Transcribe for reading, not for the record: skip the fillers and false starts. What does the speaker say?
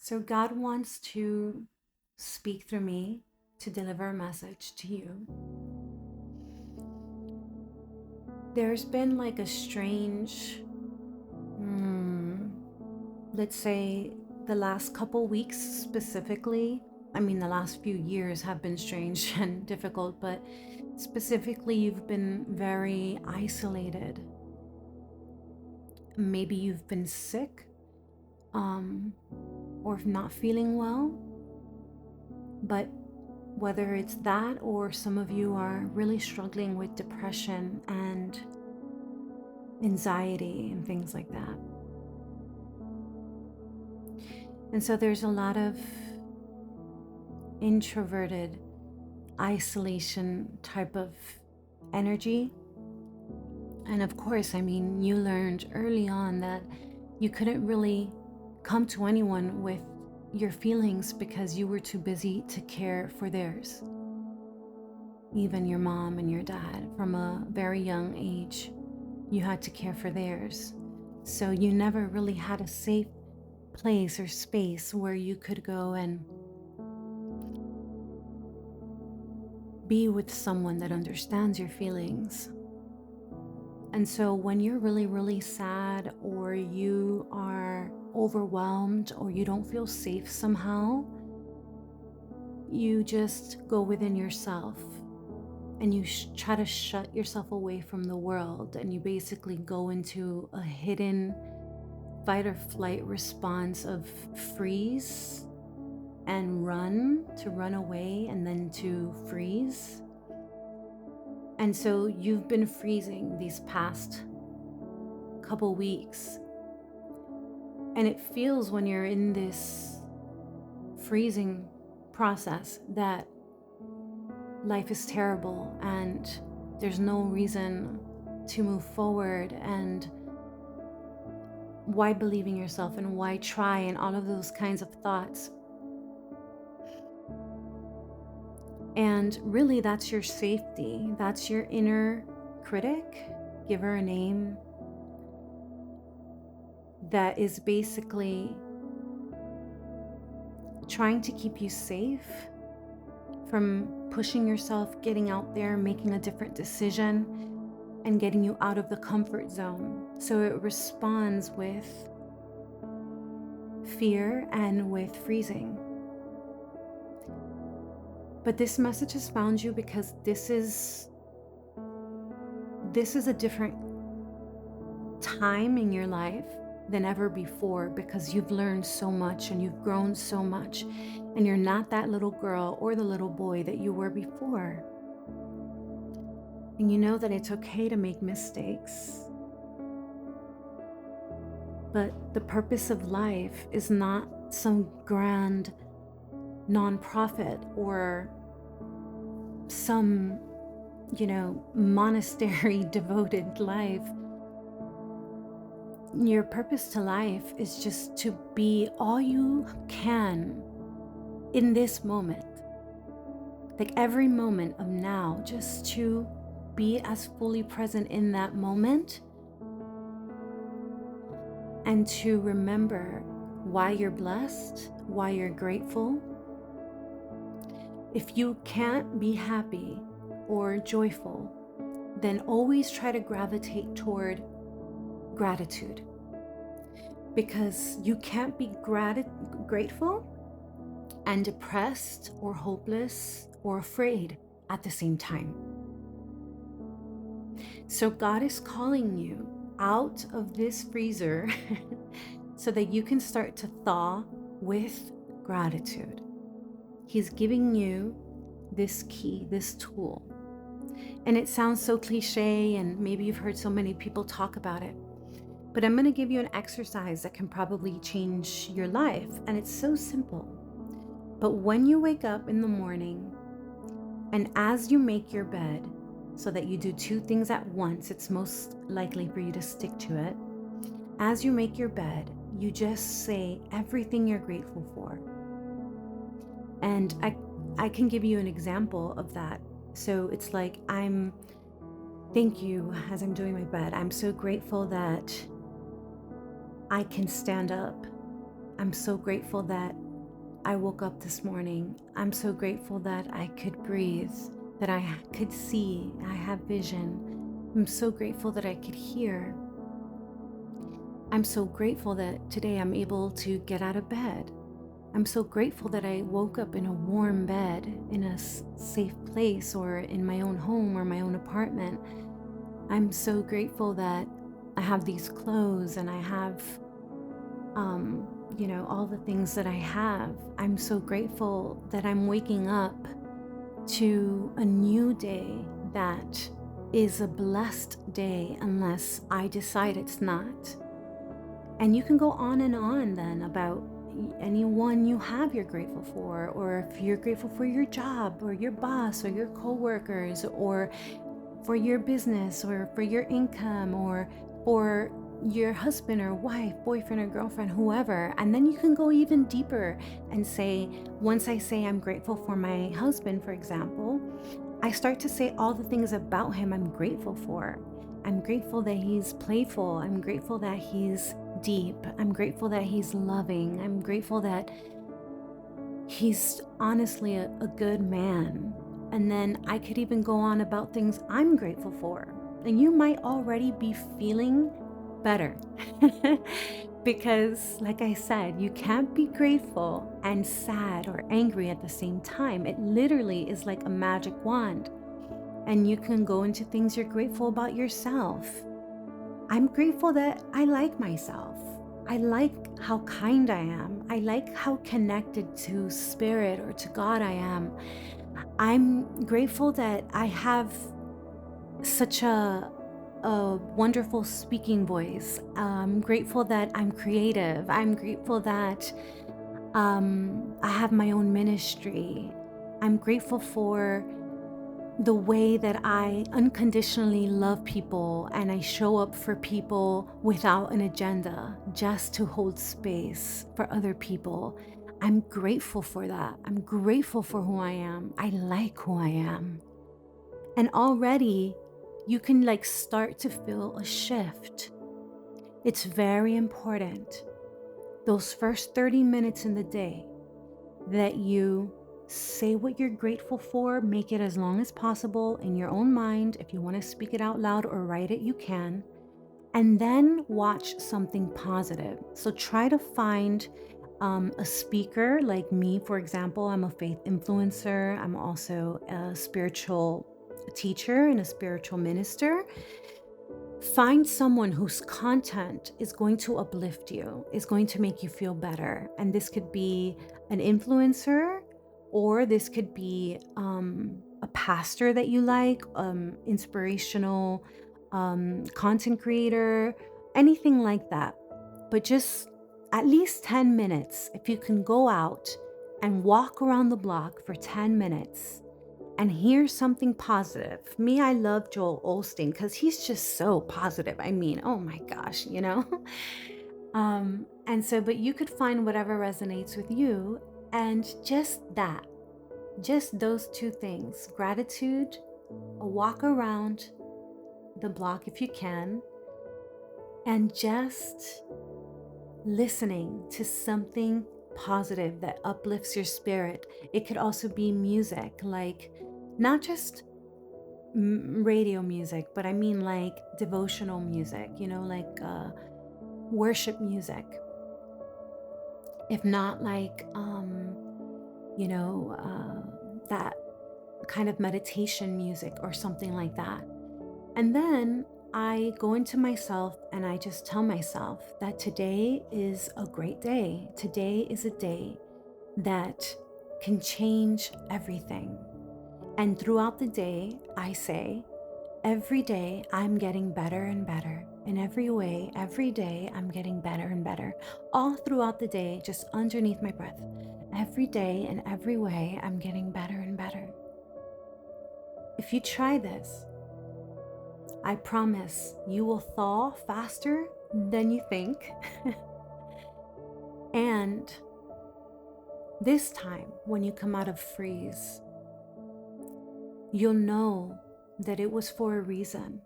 So God wants to speak through me to deliver a message to you. There's been like a strange, let's say the last couple weeks specifically. I mean, the last few years have been strange and difficult, but specifically, you've been very isolated. Maybe you've been sick, or not feeling well. But whether it's that or some of you are really struggling with depression and anxiety and things like that. And so there's a lot of introverted isolation type of energy. And of course, I mean, you learned early on that you couldn't really come to anyone with your feelings because you were too busy to care for theirs. Even your mom and your dad, from a very young age, you had to care for theirs. So you never really had a safe place or space where you could go and be with someone that understands your feelings. And so when you're really, really sad, or you are overwhelmed, or you don't feel safe somehow, you just go within yourself and you try to shut yourself away from the world, and you basically go into a hidden fight or flight response of freeze and run, to run away and then to freeze. And so you've been freezing these past couple weeks, and it feels when you're in this freezing process that life is terrible and there's no reason to move forward, and why believe in yourself and why try, and all of those kinds of thoughts. And really, that's your safety. That's your inner critic, give her a name, that is basically trying to keep you safe from pushing yourself, getting out there, making a different decision, and getting you out of the comfort zone. So it responds with fear and with freezing. But this message has found you because this is a different time in your life than ever before, because you've learned so much and you've grown so much, and you're not that little girl or the little boy that you were before. And you know that it's okay to make mistakes. But the purpose of life is not some grand nonprofit or some, monastery devoted life. Your purpose to life is just to be all you can in this moment. Like every moment of now, just to be as fully present in that moment, and to remember why you're blessed, why you're grateful. If you can't be happy or joyful, then always try to gravitate toward gratitude, because you can't be grateful and depressed or hopeless or afraid at the same time. So God is calling you out of this freezer so that you can start to thaw with gratitude. He's giving you this key, this tool. And it sounds so cliche, and maybe you've heard so many people talk about it, but I'm going to give you an exercise that can probably change your life. And it's so simple. But when you wake up in the morning, and as you make your bed, so that you do two things at once, it's most likely for you to stick to it. As you make your bed, you just say everything you're grateful for. And I can give you an example of that. So it's like, thank you, as I'm doing my bed, I'm so grateful that I can stand up. I'm so grateful that I woke up this morning. I'm so grateful that I could breathe, that I could see, I have vision. I'm so grateful that I could hear. I'm so grateful that today I'm able to get out of bed. I'm so grateful that I woke up in a warm bed, in a safe place, or in my own home or my own apartment. I'm so grateful that I have these clothes and I have, all the things that I have. I'm so grateful that I'm waking up to a new day that is a blessed day unless I decide it's not. And you can go on and on then about anyone you have you're grateful for, or if you're grateful for your job or your boss or your coworkers, or for your business or for your income, or for your husband or wife, boyfriend or girlfriend, whoever. And then you can go even deeper and say, once I say I'm grateful for my husband, for example, I start to say all the things about him I'm grateful for. I'm grateful that he's playful. I'm grateful that he's deep. I'm grateful that he's loving. I'm grateful that he's honestly a good man. And then I could even go on about things I'm grateful for. And you might already be feeling better. Because, like I said, you can't be grateful and sad or angry at the same time. It literally is like a magic wand. And you can go into things you're grateful about yourself. I'm grateful that I like myself. I like how kind I am. I like how connected to spirit or to God I am. I'm grateful that I have such a wonderful speaking voice. I'm grateful that I'm creative. I'm grateful that I have my own ministry. I'm grateful for the way that I unconditionally love people and I show up for people without an agenda, just to hold space for other people. I'm grateful for that. I'm grateful for who I am. I like who I am. And already you can start to feel a shift. It's very important, those first 30 minutes in the day, that you say what you're grateful for, make it as long as possible in your own mind. If you want to speak it out loud or write it, you can. And then watch something positive. So try to find a speaker like me, for example. I'm a faith influencer. I'm also a spiritual teacher and a spiritual minister. Find someone whose content is going to uplift you, is going to make you feel better. And this could be an influencer, or this could be a pastor that you like, inspirational content creator, anything like that. But just at least 10 minutes, if you can go out and walk around the block for 10 minutes and hear something positive. Me, I love Joel Osteen because he's just so positive. I mean, oh my gosh, but you could find whatever resonates with you, and just those two things, gratitude, a walk around the block if you can, and just listening to something positive that uplifts your spirit. It could also be music, like not just radio music, but I mean like devotional music, worship music. If not that kind of meditation music or something like that. And then I go into myself and I just tell myself that today is a great day. Today is a day that can change everything. And throughout the day, I say, every day I'm getting better and better. In every way, every day I'm getting better and better. All throughout the day, just underneath my breath. Every day, in every way, I'm getting better and better. If you try this, I promise you will thaw faster than you think. And this time, when you come out of freeze, you'll know that it was for a reason.